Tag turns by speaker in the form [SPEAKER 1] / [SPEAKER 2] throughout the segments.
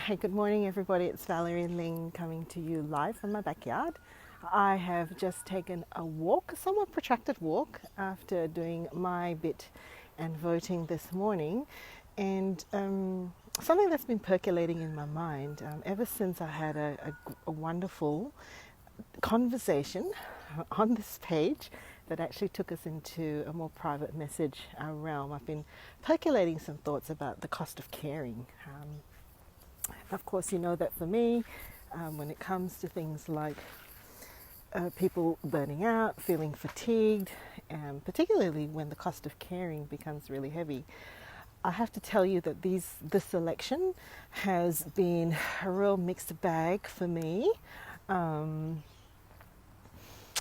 [SPEAKER 1] Hey, good morning, everybody. It's Valerie Ling coming to you live from my backyard. I have just taken a walk, a somewhat protracted walk, after doing my bit and voting this morning. And something that's been percolating in my mind ever since I had a wonderful conversation on this page that actually took us into a more private message realm. I've been percolating some thoughts about the cost of caring. Of course, you know that for me, when it comes to things like people burning out, feeling fatigued, and particularly when the cost of caring becomes really heavy, I have to tell you that this election has been a real mixed bag for me. Um,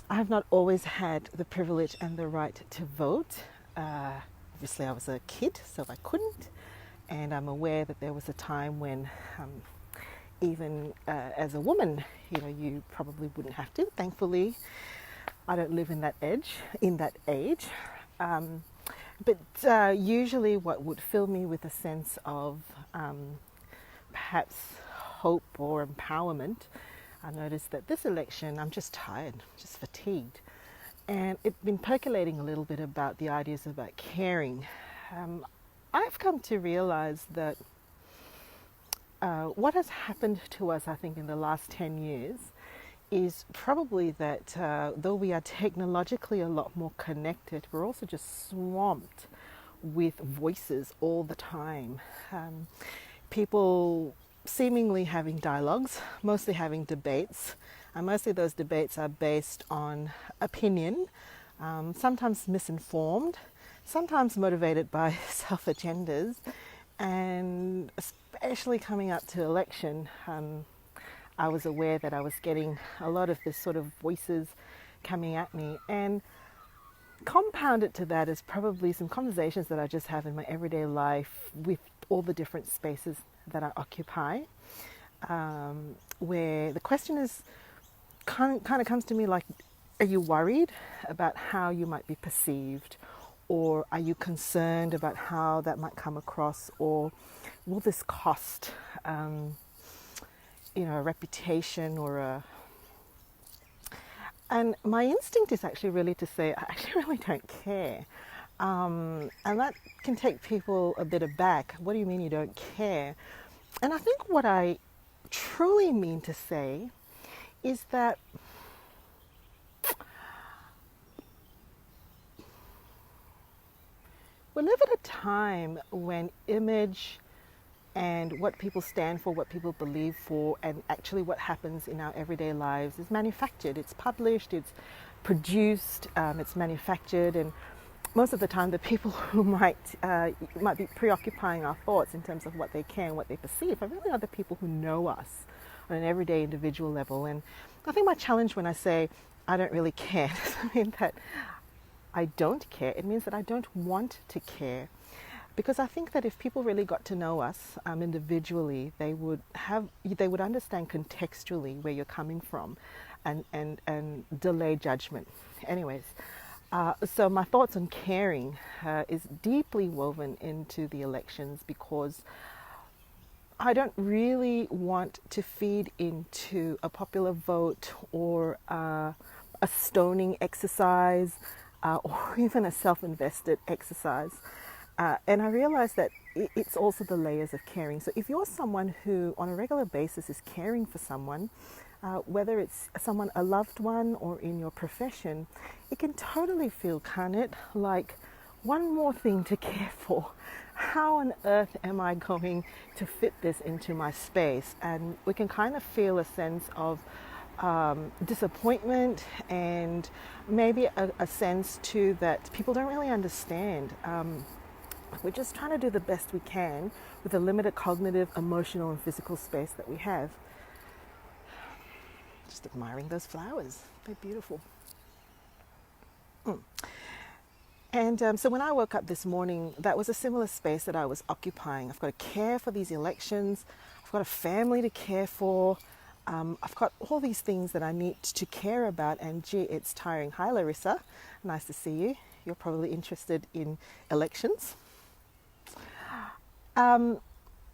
[SPEAKER 1] I have not always had the privilege and the right to vote. Obviously, I was a kid, so I couldn't. And I'm aware that there was a time when even as a woman, you probably wouldn't have to. Thankfully, I don't live in that age. Um, but usually, what would fill me with a sense of perhaps hope or empowerment, I noticed that this election, I'm just tired, just fatigued. And it's been percolating a little bit about the ideas about caring. I've come to realize that what has happened to us, I think, in the last 10 years is probably that though we are technologically a lot more connected, we're also just swamped with voices all the time. People seemingly having dialogues, mostly having debates, and mostly those debates are based on opinion, sometimes misinformed, sometimes motivated by self agendas, and especially coming up to election, I was aware that I was getting a lot of this sort of voices coming at me. And compounded to that is probably some conversations that I just have in my everyday life with all the different spaces that I occupy, where the question is kind of comes to me like, are you worried about how you might be perceived? Or are you concerned about how that might come across? Or will this cost, a reputation or a... And my instinct is actually really to say, I actually really don't care. And that can take people a bit aback. What do you mean you don't care? And I think what I truly mean to say is that we live at a time when image and what people stand for, what people believe for, and actually what happens in our everyday lives is manufactured. It's published, it's produced, it's manufactured, and most of the time the people who might be preoccupying our thoughts in terms of what they can, what they perceive, are really other people who know us on an everyday individual level. And I think my challenge when I say I don't really care doesn't mean that I don't care. It means that I don't want to care. Because I think that if people really got to know us individually, they would understand contextually where you're coming from, and delay judgment. Anyways, so my thoughts on caring is deeply woven into the elections because I don't really want to feed into a popular vote or a stoning exercise or even a self-invested exercise. And I realize that it's also the layers of caring. So if you're someone who on a regular basis is caring for someone, whether it's someone, a loved one, or in your profession, it can totally feel, can't it, like one more thing to care for. How on earth am I going to fit this into my space? And we can kind of feel a sense of disappointment and maybe a sense too that people don't really understand. We're just trying to do the best we can with the limited cognitive, emotional, and physical space that we have. Just admiring those flowers. They're beautiful. And so when I woke up this morning, that was a similar space that I was occupying. I've got to care for these elections. I've got a family to care for. I've got all these things that I need to care about. And gee, it's tiring. Hi, Larissa. Nice to see you. You're probably interested in elections.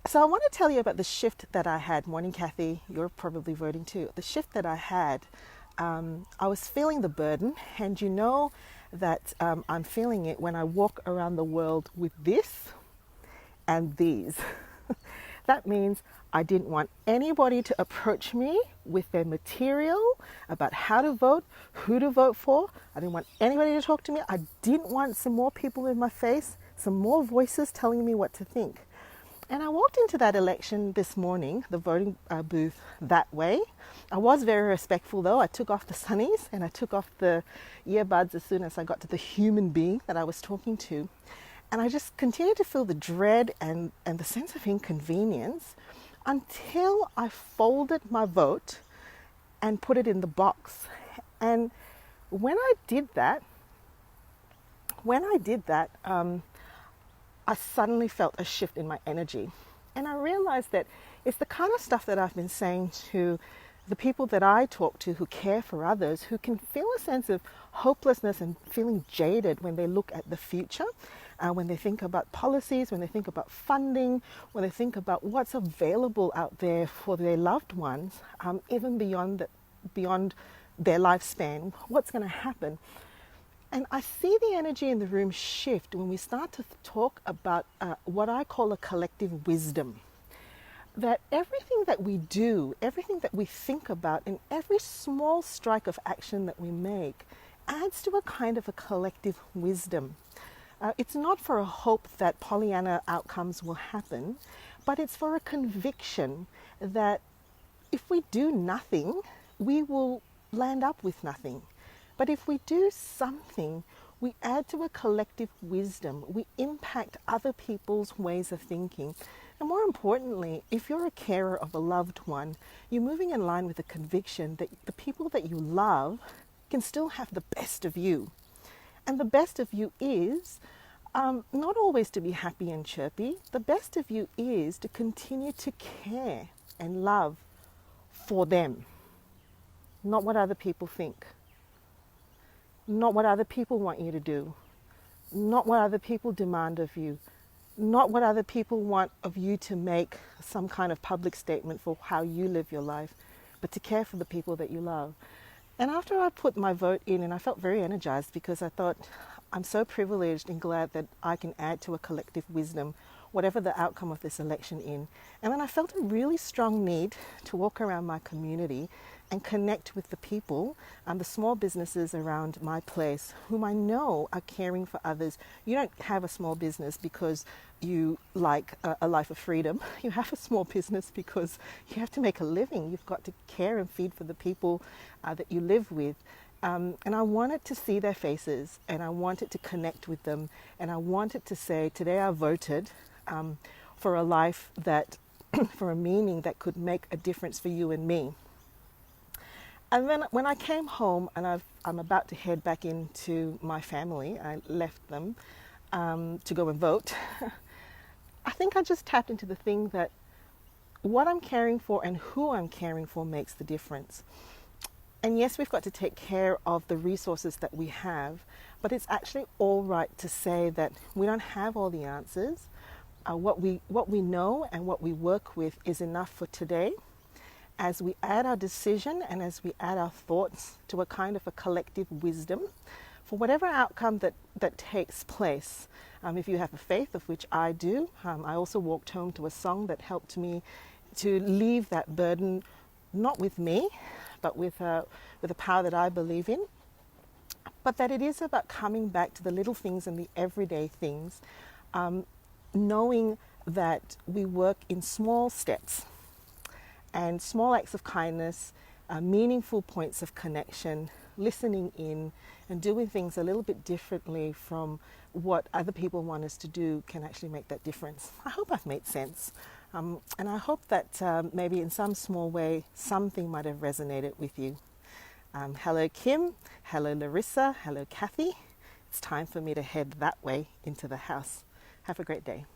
[SPEAKER 1] So I want to tell you about the shift that I had. Morning, Kathy. You're probably voting too. The shift that I had, I was feeling the burden, and you know that I'm feeling it when I walk around the world with this and these. That means I didn't want anybody to approach me with their material about how to vote, who to vote for. I didn't want anybody to talk to me. I didn't want some more people in my face, some more voices telling me what to think. And I walked into that election this morning, the voting booth, that way. I was very respectful though. I took off the sunnies and I took off the earbuds as soon as I got to the human being that I was talking to. And I just continued to feel the dread and the sense of inconvenience until I folded my vote and put it in the box. And when I did that, I suddenly felt a shift in my energy. And I realized that it's the kind of stuff that I've been saying to the people that I talk to who care for others, who can feel a sense of hopelessness and feeling jaded when they look at the future, when they think about policies, when they think about funding, when they think about what's available out there for their loved ones, even beyond their lifespan, what's going to happen. And I see the energy in the room shift when we start to talk about what I call a collective wisdom. That everything that we do, everything that we think about, and every small strike of action that we make adds to a kind of a collective wisdom. It's not for a hope that Pollyanna outcomes will happen, but it's for a conviction that if we do nothing, we will land up with nothing. But if we do something, we add to a collective wisdom. We impact other people's ways of thinking. And more importantly, if you're a carer of a loved one, you're moving in line with the conviction that the people that you love can still have the best of you. And the best of you is not always to be happy and chirpy. The best of you is to continue to care and love for them, not what other people think. Not what other people want you to do, not what other people demand of you, not what other people want of you to make some kind of public statement for how you live your life, but to care for the people that you love. And after I put my vote in, and I felt very energized because I thought, I'm so privileged and glad that I can add to a collective wisdom, whatever the outcome of this election in. And then I felt a really strong need to walk around my community and connect with the people and the small businesses around my place whom I know are caring for others. You don't have a small business because you like a life of freedom. You have a small business because you have to make a living. You've got to care and feed for the people that you live with. And I wanted to see their faces, and I wanted to connect with them, and I wanted to say, today I voted for a life that, for a meaning that could make a difference for you and me. And then when I came home and I'm about to head back into my family, I left them to go and vote. I think I just tapped into the thing that what I'm caring for and who I'm caring for makes the difference. And yes, we've got to take care of the resources that we have, but it's actually all right to say that we don't have all the answers. What we know and what we work with is enough for today. As we add our decision and as we add our thoughts to a kind of a collective wisdom, for whatever outcome that takes place. If you have a faith, of which I do, I also walked home to a song that helped me to leave that burden, not with me, but with a power that I believe in. But that it is about coming back to the little things and the everyday things, knowing that we work in small steps and small acts of kindness, meaningful points of connection, listening in and doing things a little bit differently from what other people want us to do can actually make that difference. I hope I've made sense. And I hope that maybe in some small way, something might have resonated with you. Hello, Kim. Hello, Larissa. Hello, Kathy. It's time for me to head that way into the house. Have a great day.